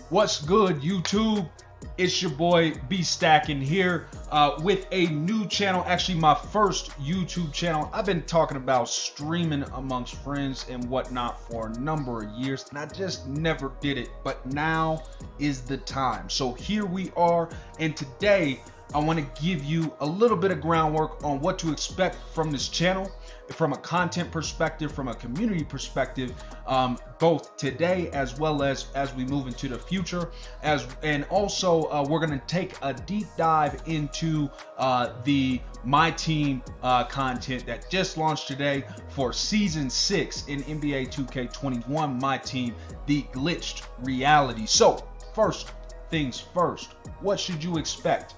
What's good, YouTube? It's your boy B Stacking here with a new channel, actually my first YouTube channel. I've been talking about streaming amongst friends and whatnot for a number of years, and I just never did it, but now is the time. So here we are, and today I want to give you a little bit of groundwork on what to expect from this channel, from a content perspective, from a community perspective, both today as well as we move into the future. And also we're going to take a deep dive into the MyTEAM content that just launched today for Season 6 in NBA 2K21 MyTEAM, the glitched reality. So first things first, what should you expect?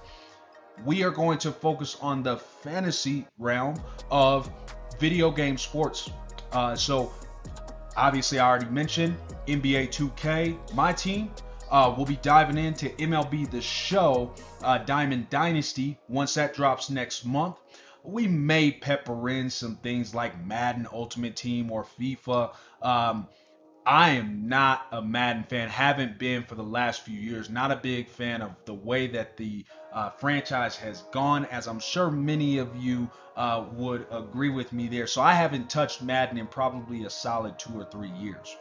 We are going to focus on the fantasy realm of video game sports. So obviously I already mentioned NBA 2K, MyTEAM. We'll be diving into MLB The Show, Diamond Dynasty, once that drops next month. We may pepper in some things like Madden Ultimate Team or FIFA. I am not a Madden fan, haven't been for the last few years. Not a big fan of the way that the franchise has gone, as I'm sure many of you would agree with me there. So I haven't touched Madden in probably a solid 2 or 3 years.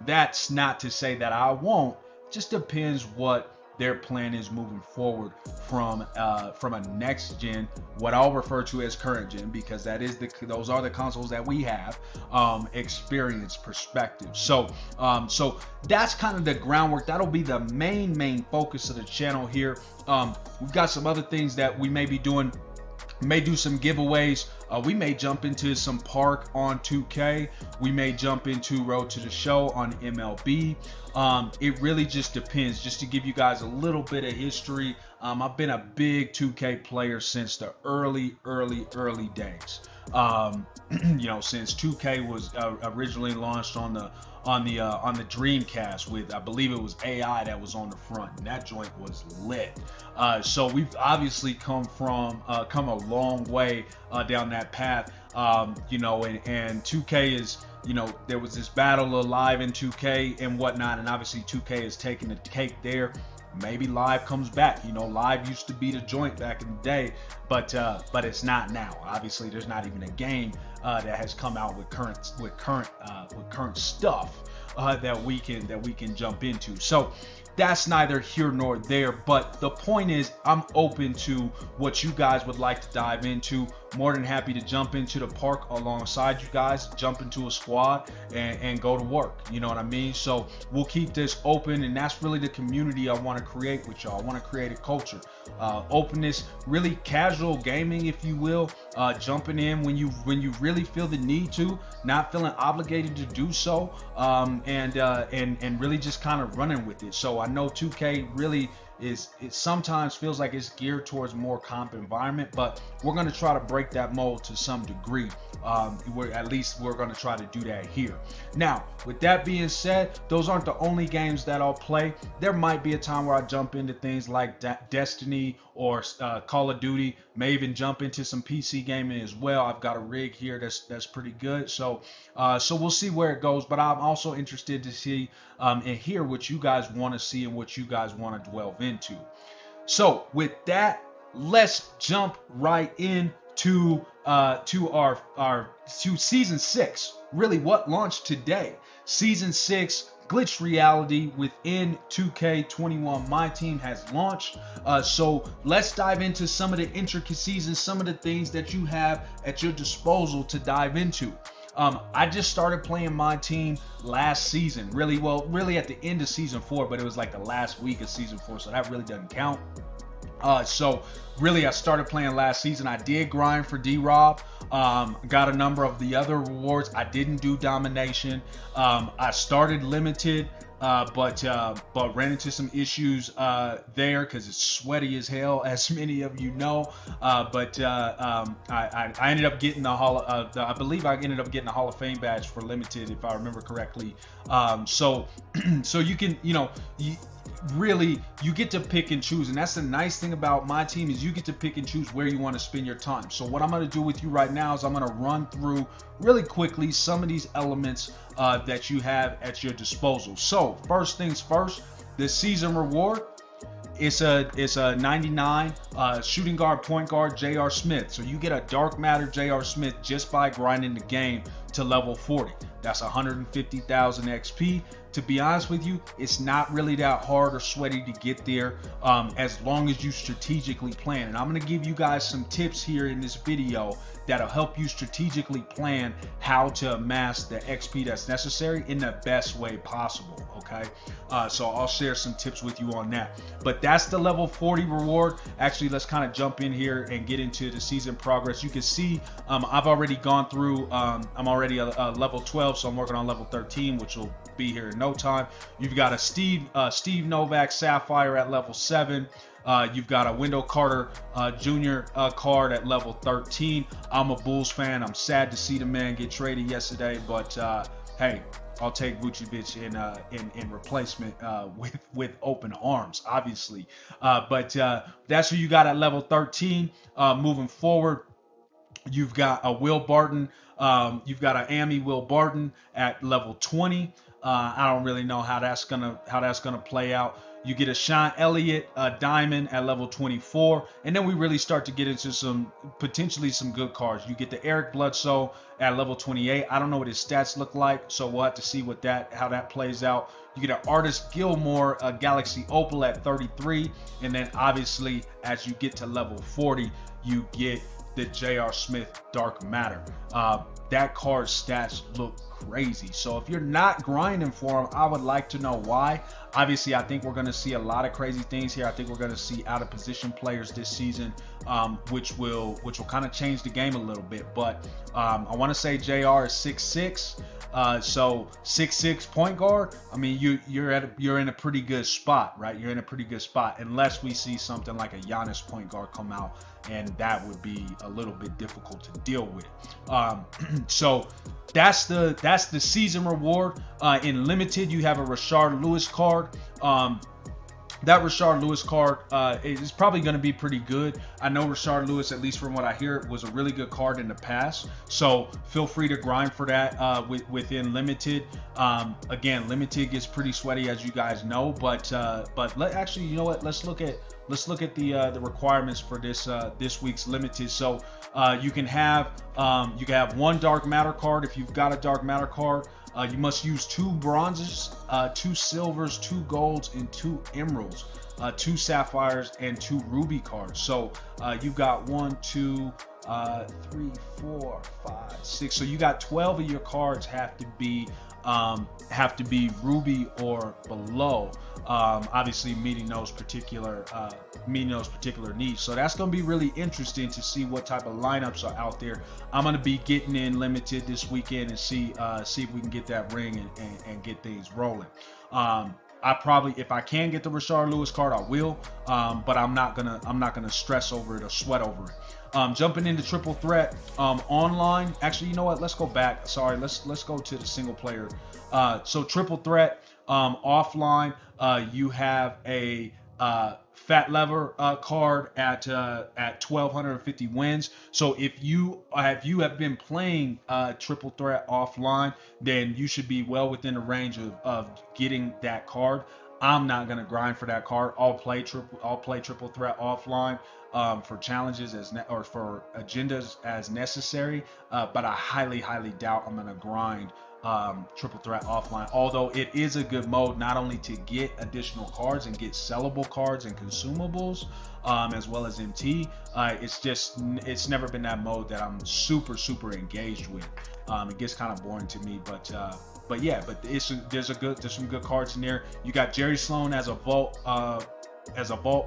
That's not to say that I won't, just depends what their plan is moving forward from a next gen, what I'll refer to as current gen, because that is those are the consoles that we have, experience perspective. So that's kind of the groundwork. That'll be the main focus of the channel here. We've got some other things that we may be doing. May do some giveaways. We may jump into some park on 2K. We may jump into Road to the Show on MLB. It really just depends. Just to give you guys a little bit of history, I've been a big 2K player since the early days. You know, since 2K was originally launched on the Dreamcast with, I believe it was AI that was on the front, and that joint was lit. So we've obviously come a long way down that path. You know, and 2K is, you know, there was this battle of Live in 2K and whatnot, and obviously 2K is taking the cake there. Maybe Live comes back. You know, Live used to be the joint back in the day, but it's not now. Obviously, there's not even a game that has come out with current stuff that we can jump into. So that's neither here nor there, but the point is, I'm open to what you guys would like to dive into. More than happy to jump into the park alongside you guys, jump into a squad and go to work. You know what I mean? So we'll keep this open, and that's really the community I want to create with y'all. I want to create a culture, openness, really casual gaming, if you will, jumping in when you really feel the need to, not feeling obligated to do so, and really just kind of running with it. So I know 2K really it sometimes feels like it's geared towards more comp environment, but we're going to try to break that mold to some degree. We're going to try to do that here. Now, with that being said, those aren't the only games that I'll play. There might be a time where I jump into things like Destiny or Call of Duty. May even jump into some PC gaming as well. I've got a rig here that's pretty good. So we'll see where it goes. But I'm also interested to see and hear what you guys want to see and what you guys want to delve into. So with that, let's jump right into to Season 6. Really, what launched today? Season 6 glitch reality within 2K21 MyTEAM has launched. So let's dive into some of the intricacies and some of the things that you have at your disposal to dive into. I just started playing MyTEAM last season, really at the end of Season 4, but it was like the last week of Season 4, so that really doesn't count. So really, I started playing last season. I did grind for D-Rob, got a number of the other rewards. I didn't do Domination. I started Limited, but ran into some issues there because it's sweaty as hell, as many of you know. I ended up getting I believe I ended up getting a Hall of Fame badge for Limited, if I remember correctly. So you can, you know, you get to pick and choose, and that's the nice thing about MyTEAM, is you get to pick and choose where you want to spend your time. So what I'm going to do with you right now is I'm going to run through really quickly some of these elements that you have at your disposal. So first things first, The season reward, it's a 99 shooting guard, point guard, J.R. Smith. So you get a dark matter J.R. Smith just by grinding the game to level 40. That's 150,000 XP. To be honest with you, it's not really that hard or sweaty to get there, as long as you strategically plan. And I'm going to give you guys some tips here in this video that'll help you strategically plan how to amass the XP that's necessary in the best way possible. Okay, so I'll share some tips with you on that. But that's the level 40 reward. Actually, let's kind of jump in here and get into the season progress. You can see I've already gone through, I'm already a level 12, so I'm working on level 13, which will be here in no time. You've got a Steve Novak Sapphire at level 7. You've got a Wendell Carter Jr. Card at level 13. I'm a Bulls fan. I'm sad to see the man get traded yesterday, but hey, I'll take Vucevic in replacement with open arms, obviously. But that's who you got at level 13. Moving forward, you've got a Will Barton. You've got an Amy Will Barton at level 20. I don't really know how that's gonna play out. You get a Sean Elliott Diamond at level 24, and then we really start to get into potentially some good cards. You get the Eric Bledsoe at level 28. I don't know what his stats look like, so we'll have to see how that plays out. You get an Artist Gilmore Galaxy Opal at 33, and then obviously as you get to level 40, you get the J.R. Smith Dark Matter. That card's stats look crazy. So if you're not grinding for him, I would like to know why. Obviously, I think we're going to see a lot of crazy things here. I think we're going to see out of position players this season, which will kind of change the game a little bit. But I want to say JR is 6'6". So 6'6" point guard. I mean, you're in a pretty good spot, right? You're in a pretty good spot, unless we see something like a Giannis point guard come out, and that would be a little bit difficult to deal with. So that's the season reward. In limited, you have a Rashard Lewis card. That Rashard Lewis card is probably going to be pretty good. I know Rashard Lewis, at least from what I hear, was a really good card in the past. So feel free to grind for that within limited. Again, limited gets pretty sweaty, as you guys know. But actually, you know what? Let's look at the requirements for this week's limited. So you can have one dark matter card if you've got a dark matter card. You must use 2 bronzes, 2 silvers, 2 golds, and 2 emeralds, 2 sapphires, and 2 ruby cards. So you've got 1, 2, 3, 4, 5, 6. So you got 12 of your cards have to be ruby or below. Obviously meeting those particular needs. So that's going to be really interesting to see what type of lineups are out there. I'm going to be getting in limited this weekend and see if we can get that ring and get things rolling. I probably, if I can get the Rashard Lewis card, I will. But I'm not gonna stress over it or sweat over it. Jumping into triple threat online. Actually, you know what? Let's go back. Sorry, let's go to the single player. So triple threat offline. You have a Fat Lever card at 1,250 wins. So if you have been playing triple threat offline, then you should be well within the range of getting that card. I'm not gonna grind for that card. I'll play triple threat offline for challenges or for agendas as necessary. But I highly doubt I'm gonna grind triple threat offline, although it is a good mode not only to get additional cards and get sellable cards and consumables, as well as MT. It's never been that mode that I'm super engaged with. It gets kind of boring to me, but yeah, but there's some good cards in there. You got Jerry Sloan as a vault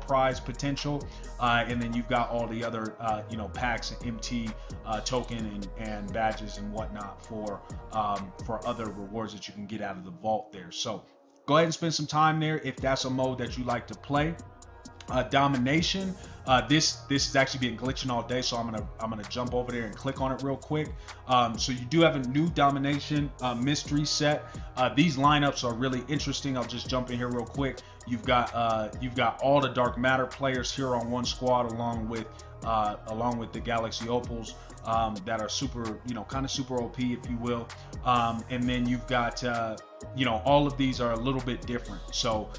prize potential, and then you've got all the other packs and MT token and badges and whatnot for other rewards that you can get out of the vault there. So go ahead and spend some time there if that's a mode that you like to play. Domination. This has actually been glitching all day, so I'm gonna jump over there and click on it real quick. So you do have a new Domination mystery set. These lineups are really interesting. I'll just jump in here real quick. You've got all the Dark Matter players here on one squad, along with the Galaxy Opals. that are super, kind of super OP, if you will. And then you've got, all of these are a little bit different. So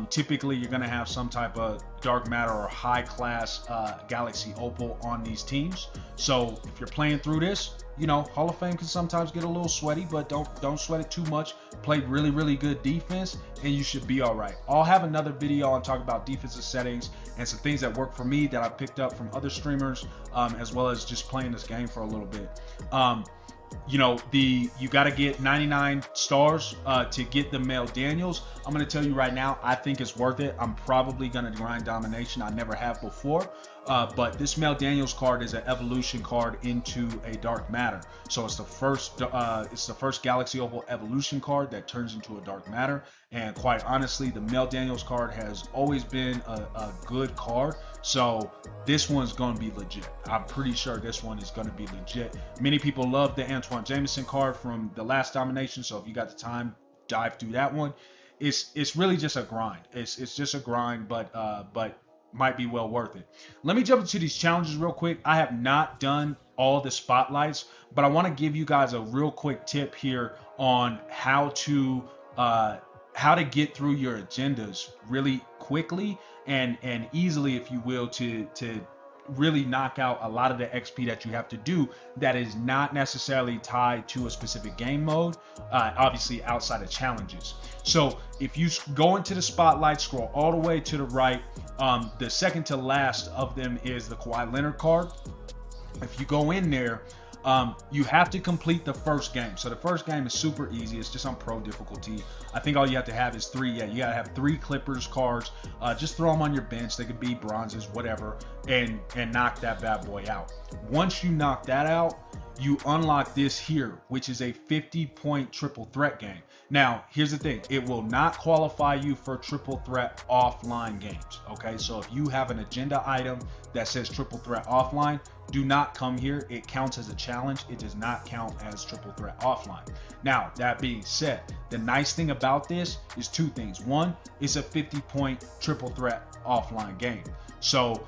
typically you're going to have some type of dark matter or high class Galaxy Opal on these teams. So if you're playing through this, Hall of Fame can sometimes get a little sweaty, but don't sweat it too much. Play really, really good defense, and you should be all right. I'll have another video on talk about defensive settings and some things that work for me that I picked up from other streamers, as well as just playing this game for a little bit. You got to get 99 stars to get the Mel Daniels. I'm going to tell you right now, I think it's worth it. I'm probably going to grind Domination. I never have before. But this Mel Daniels card is an evolution card into a dark matter. So it's the first Galaxy Opal evolution card that turns into a dark matter. And quite honestly, the Mel Daniels card has always been a good card. So this one's going to be legit. I'm pretty sure this one is going to be legit. Many people love the Antoine Jameson card from the last Domination. So if you got the time, dive through that one. It's really just a grind. It's just a grind, but might be well worth it. Let me jump into these challenges real quick. I have not done all the spotlights, but I want to give you guys a real quick tip here on how to get through your agendas really quickly and easily, if you will, to really knock out a lot of the XP that you have to do that is not necessarily tied to a specific game mode, obviously outside of challenges. So if you go into the spotlight, scroll all the way to the right, the second to last of them is the Kawhi Leonard card. If you go in there, you have to complete the first game. So the first game is super easy. It's just on pro difficulty. I think all you have to have is three. Yeah, you gotta have 3 Clippers cards. Just throw them on your bench. They could be bronzes, whatever, and knock that bad boy out. Once you knock that out, you unlock this here, which is a 50-point triple threat game. Now, here's the thing. It will not qualify you for triple threat offline games, okay? So if you have an agenda item that says triple threat offline, do not come here. It counts as a challenge. It does not count as triple threat offline. Now, that being said, the nice thing about this is 2 things. One, it's a 50-point triple threat offline game. So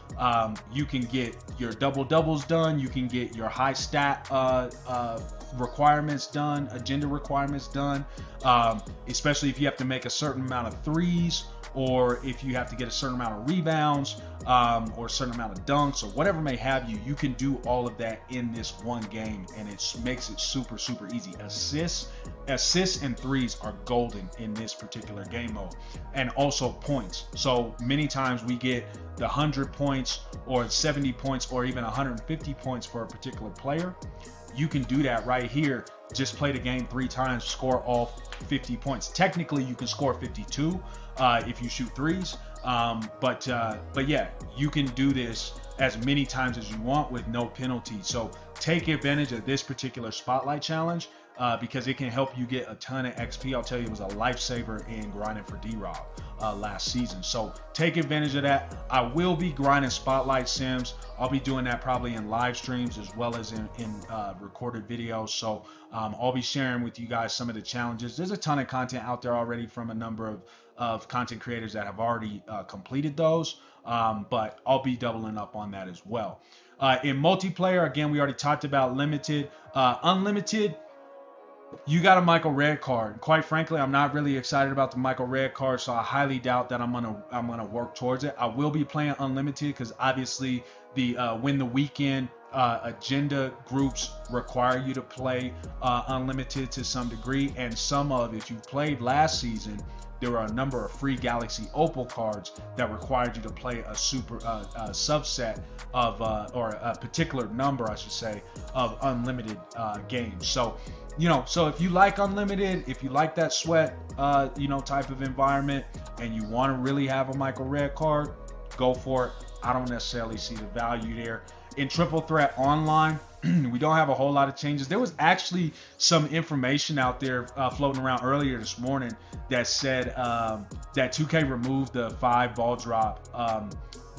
you can get your double doubles done. You can get your high stat requirements done, agenda requirements done, especially if you have to make a certain amount of threes, or if you have to get a certain amount of rebounds, or a certain amount of dunks, or whatever may have you. You can do all of that in this one game, and it makes it super, super easy. Assists and threes are golden in this particular game mode, and also points. So many times we get the 100 points or 70 points or even 150 points for a particular player. You can do that right here. Just play the game 3 times, score all 50 points. Technically, you can score 52 if you shoot threes. But yeah, you can do this as many times as you want with no penalty. So take advantage of this particular spotlight challenge because it can help you get a ton of XP. I'll tell you, it was a lifesaver in grinding for D-Rob last season. So take advantage of that. I will be grinding spotlight sims. I'll be doing that probably in live streams as well as in recorded videos. So I'll be sharing with you guys some of the challenges. There's a ton of content out there already from a number of content creators that have already completed those, but I'll be doubling up on that as well. In multiplayer, again, we already talked about limited. Unlimited, you got a Michael Redd card. Quite frankly, I'm not really excited about the Michael Redd card, so I highly doubt that I'm gonna work towards it. I will be playing unlimited because obviously the win the weekend agenda groups require you to play unlimited to some degree, and if you played last season, there were a number of free Galaxy Opal cards that required you to play a subset of or a particular number, I should say, of unlimited games. So so if you like unlimited, if you like that sweat type of environment, and you want to really have a Michael Redd card, go for it. I don't necessarily see the value there. In triple threat online, we don't have a whole lot of changes. There was actually some information out there floating around earlier this morning that said that 2K removed the 5 ball drop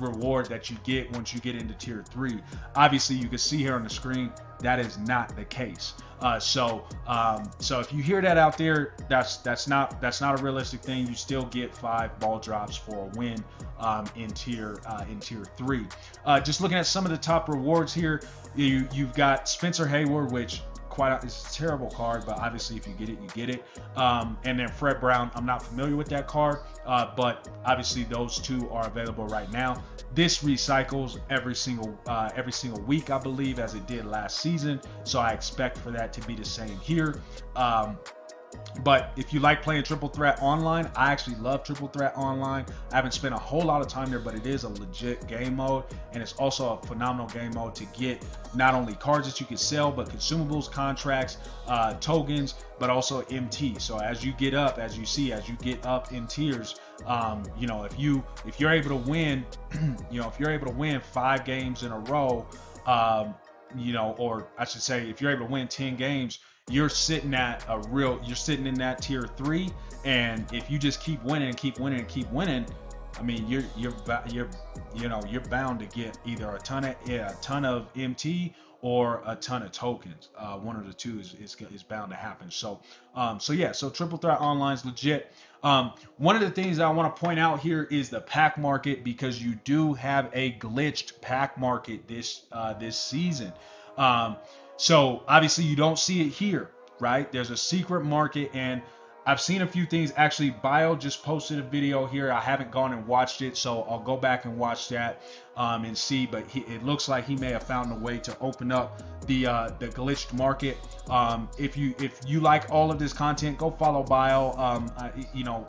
reward that you get once you get into tier 3. Obviously, you can see here on the screen that is not the case. So if you hear that out there, that's not a realistic thing. You still get 5 ball drops for a win in tier 3. Just looking at some of the top rewards here, you've got Spencer Hayward, which it's a terrible card, but obviously if you get it, you get it. And then Fred Brown, I'm not familiar with that card, but obviously those two are available right now. This recycles every single week, I believe, as it did last season. So I expect for that to be the same here. But if you like playing Triple Threat Online, I actually love Triple Threat Online. I haven't spent a whole lot of time there, but it is a legit game mode, and it's also a phenomenal game mode to get not only cards that you can sell, but consumables, contracts, tokens, but also MT. So as you get up in tiers, if you're able to win, if you're able to win 5 games in a row, or I should say, if you're able to win 10 games, you're sitting in that tier 3, and if you just keep winning and keep winning and keep winning, I mean, you're bound to get either a ton of MT or a ton of tokens. One of the two is bound to happen. So Triple Threat Online is legit. One of the things that I want to point out here is the pack market, because you do have a glitched pack market this season. So obviously you don't see it here, right? There's a secret market, and I've seen a few things. Actually, Bio just posted a video here. I haven't gone and watched it, so I'll go back and watch that and see. But it looks like he may have found a way to open up the glitched market. If you like all of this content, go follow Bio.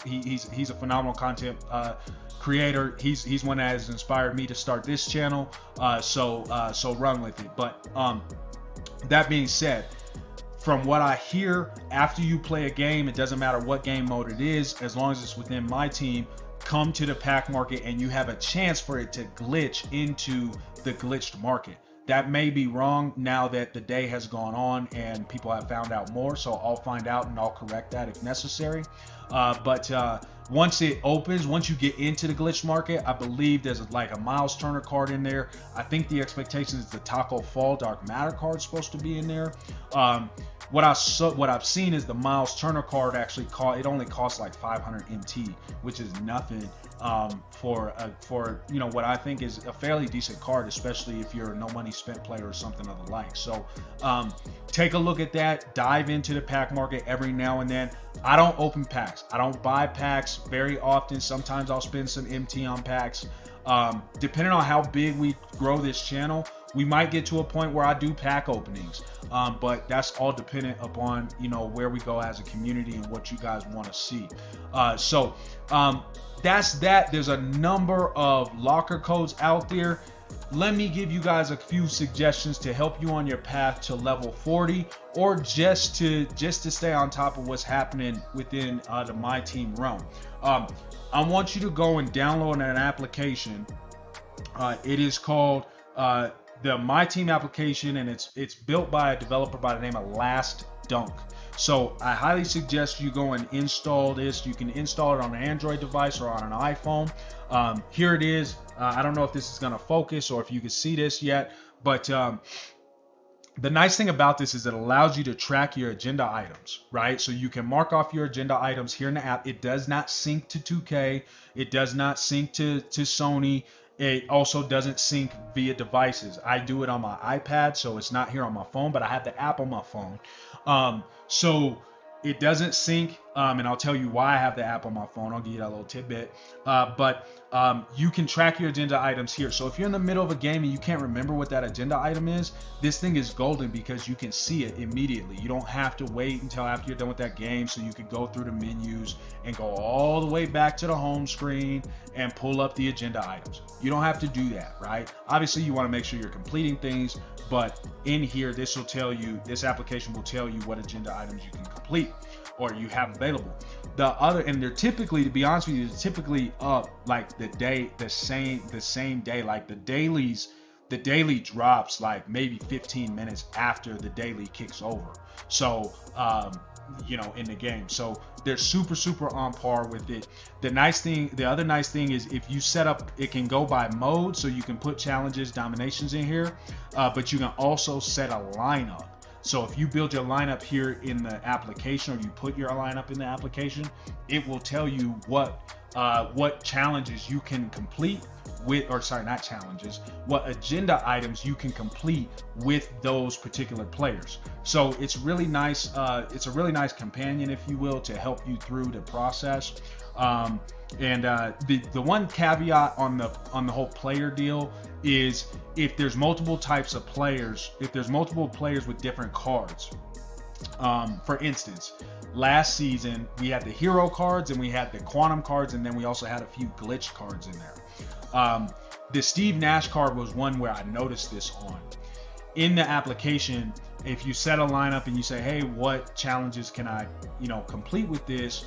He's a phenomenal content creator. He's one that has inspired me to start this channel. So run with it. But that being said, from what I hear, after you play a game, it doesn't matter what game mode it is, as long as it's within MyTEAM, come to the pack market and you have a chance for it to glitch into the glitched market. That may be wrong now that the day has gone on and people have found out more, so I'll find out and I'll correct that if necessary. But once it opens, once you get into the glitch market, I believe there's like a Miles Turner card in there. I think the expectation is the Taco Fall Dark Matter card is supposed to be in there. What I've seen is the Miles Turner card actually only costs like 500 MT, which is nothing for what I think is a fairly decent card, especially if you're a no money spent player or something of the like. So take a look at that. Dive into the pack market every now and then. I don't open packs. I don't buy packs very often. Sometimes I'll spend some MT on packs. Depending on how big we grow this channel, we might get to a point where I do pack openings, but that's all dependent upon where we go as a community and what you guys want to see. That's that. There's a number of locker codes out there. Let me give you guys a few suggestions to help you on your path to level 40, or just to stay on top of what's happening within the MyTEAM realm. I want you to go and download an application. It is called the MyTEAM application, and it's built by a developer by the name of Last Dunk. So I highly suggest you go and install this. You can install it on an Android device or on an iPhone. Here it is. I don't know if this is going to focus or if you can see this yet, but the nice thing about this is it allows you to track your agenda items, right? So you can mark off your agenda items here in the app. It does not sync to 2K. It does not sync to Sony. It also doesn't sync via devices. I do it on my iPad, so it's not here on my phone, but I have the app on my phone. So it doesn't sync, and I'll tell you why I have the app on my phone. I'll give you that little tidbit. But you can track your agenda items here. So if you're in the middle of a game and you can't remember what that agenda item is, this thing is golden because you can see it immediately. You don't have to wait until after you're done with that game, so you can go through the menus and go all the way back to the home screen and pull up the agenda items. You don't have to do that, right? Obviously, you want to make sure you're completing things, but in here, this application will tell you what agenda items you can complete or you have available. And they're typically, to be honest with you, they're typically up like the same day. Like the dailies the daily drops like maybe 15 minutes after the daily kicks over. So, you know, in the game. So they're super on par with it. The other nice thing is if you set up, it can go by mode, so you can put challenges, dominations in here, but you can also set a lineup. So if you build your lineup here in the application, or you put your lineup in the application, it will tell you what challenges you can complete with, or sorry, not challenges, what agenda items you can complete with those particular players. So it's really nice. It's a really nice companion, if you will, to help you through the process. The one caveat on the whole player deal is if there's multiple types of players, if there's multiple players with different cards. For instance, last season we had the hero cards and we had the quantum cards, and then we also had a few glitch cards in there. The Steve Nash card was one where I noticed this on. In the application, if you set a lineup and you say, hey, what challenges can I, complete with this,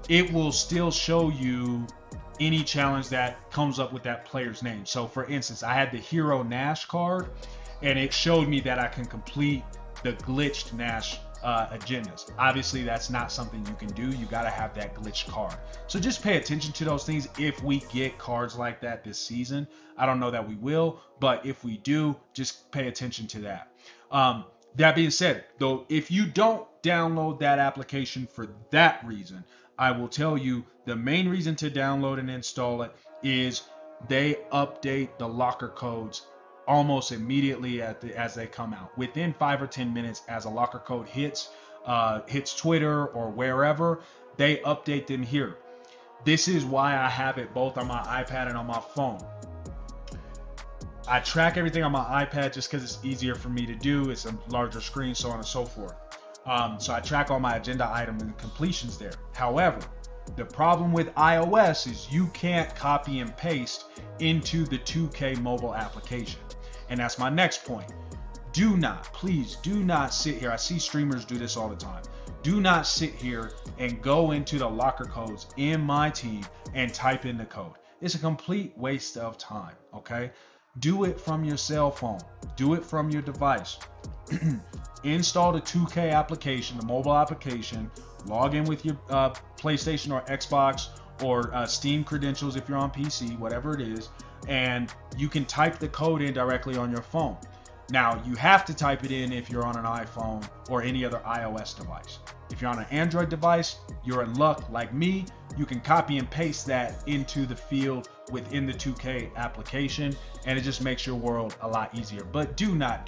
it will still show you any challenge that comes up with that player's name. So for instance, I had the Hero Nash card, and it showed me that I can complete the glitched Nash agendas. Obviously, that's not something you can do. You got to have that glitched card. So just pay attention to those things if we get cards like that this season. I don't know that we will, but if we do, just pay attention to that. That being said, though, if you don't download that application for that reason, I will tell you the main reason to download and install it is they update the locker codes almost immediately as they come out. Within 5 or 10 minutes, as a locker code hits Twitter or wherever, they update them here. This is why I have it both on my iPad and on my phone. I track everything on my iPad just because it's easier for me to do. It's a larger screen, so on and so forth. So I track all my agenda items and completions there. However, the problem with iOS is you can't copy and paste into the 2K mobile application. And that's my next point. Please do not sit here. I see streamers do this all the time. Do not sit here and go into the locker codes in MyTEAM and type in the code. It's a complete waste of time, okay? Do it from your cell phone. Do it from your device. Install the 2K application, the mobile application, log in with your PlayStation or Xbox or Steam credentials if you're on PC, whatever it is, and you can type the code in directly on your phone. Now, you have to type it in if you're on an iPhone or any other iOS device. If you're on an Android device, you're in luck. Like me, you can copy and paste that into the field within the 2K application, and it just makes your world a lot easier. But do not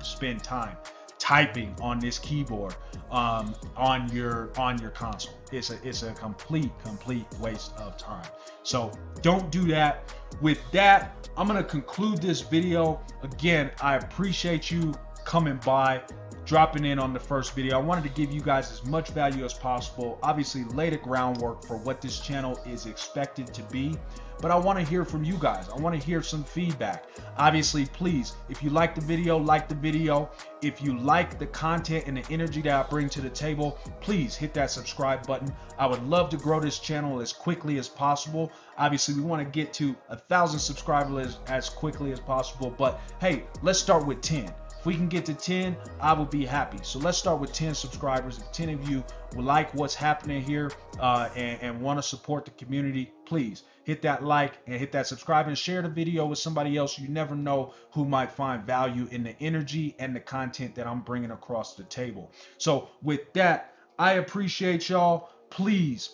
spend time typing on this keyboard on your console. It's a complete waste of time. So don't do that. With that, I'm gonna conclude this video. Again, I appreciate you coming by, dropping in on the first video. I wanted to give you guys as much value as possible, obviously lay the groundwork for what this channel is expected to be, but I want to hear from you guys. I want to hear some feedback. Obviously, please, if you like the video, like the video. If you like the content and the energy that I bring to the table, please hit that subscribe button. I would love to grow this channel as quickly as possible. Obviously, we want to get to 1,000 subscribers as quickly as possible, but hey, let's start with 10. If we can get to 10, I will be happy. So let's start with 10 subscribers. If 10 of you would like what's happening here and want to support the community, please hit that like and hit that subscribe and share the video with somebody else. You never know who might find value in the energy and the content that I'm bringing across the table. So with that, I appreciate y'all. Please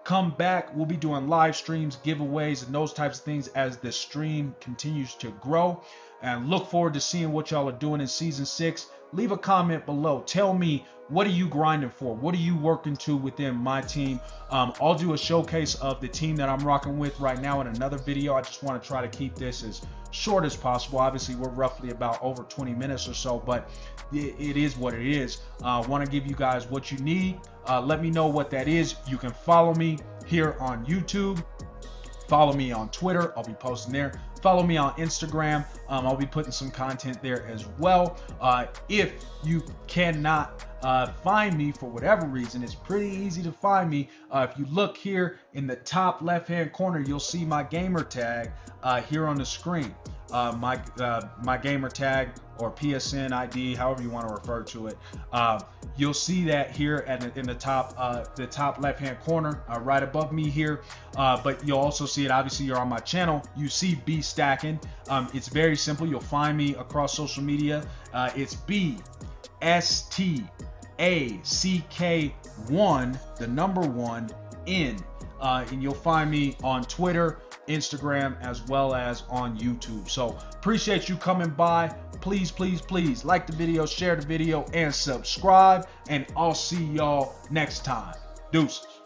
come back. We'll be doing live streams, giveaways, and those types of things as the stream continues to grow. And look forward to seeing what y'all are doing in season 6. Leave a comment below. Tell me, what are you grinding for? What are you working to within MyTEAM? I'll do a showcase of the team that I'm rocking with right now in another video. I just want to try to keep this as short as possible. Obviously, we're roughly about over 20 minutes or so, but it is what it is. I want to give you guys what you need. Let me know what that is. You can follow me here on YouTube. Follow me on Twitter. I'll be posting there. Follow me on Instagram. I'll be putting some content there as well. If you cannot find me for whatever reason, it's pretty easy to find me. If you look here in the top left hand corner, you'll see my gamer tag here on the screen. My gamer tag, or PSN ID, however you want to refer to it. You'll see that here in the top left hand corner, right above me here. But you'll also see it, obviously you're on my channel, you see B Stacking. It's very simple. You'll find me across social media. It's BSTACK1, the number 1 N. And you'll find me on Twitter, Instagram, as well as on YouTube. So appreciate you coming by. Please, please, please like the video, share the video, and subscribe. And I'll see y'all next time. Deuces.